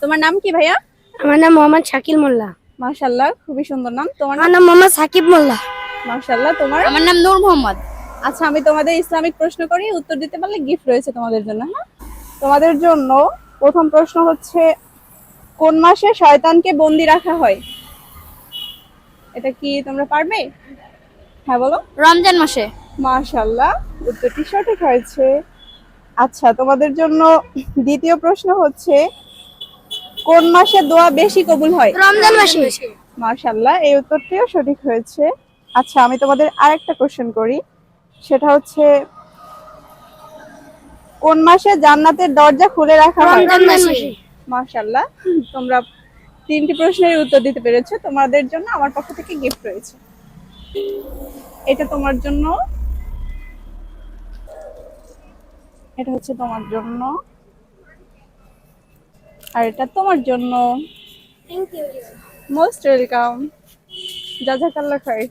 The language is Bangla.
তোমার নাম কি ভাইয়া? আমার নাম মোহাম্মদ শাকিল মোল্লা। মাশাআল্লাহ, খুবই সুন্দর নাম। তোমার আমার নাম? নাম মোহাম্মদ সাকিব মোল্লা। মাশাআল্লাহ। তোমার? আমার নাম নূর মোহাম্মদ। আচ্ছা, আমি তোমাদের ইসলামিক প্রশ্ন করি, উত্তর দিতে পারলে গিফট রয়েছে তোমাদের জন্য। হ্যাঁ, তোমাদের জন্য প্রথম প্রশ্ন হচ্ছে, কোন মাসে শয়তানকে বন্দি রাখা হয়? এটা কি তোমরা পারবে? হ্যাঁ বলো। রমজান মাসে। মাশাআল্লাহ, উত্তরটি সঠিক হয়েছে। আচ্ছা, তোমাদের জন্য দ্বিতীয় প্রশ্ন হচ্ছে, কোন মাসে দোয়া বেশি কবুল হয়? রমজান মাসে। মাশাআল্লাহ, এই উত্তরটিও সঠিক হয়েছে। আচ্ছা, আমি তোমাদের আরেকটা কোশ্চেন করি, সেটা হচ্ছে, কোন মাসে জান্নাতের দরজা খুলে রাখা হয়? রমজান মাসে। মাশাআল্লাহ, তোমরা তিনটি প্রশ্নের উত্তর দিতে পেরেছো। তোমাদের জন্য আমার পক্ষ থেকে গিফট রয়েছে। এটা তোমার জন্য, এটা হচ্ছে তোমার জন্য, আর এটা তোমার জন্য। Thank you. Most welcome. জাযাকাল্লাহ খাইর।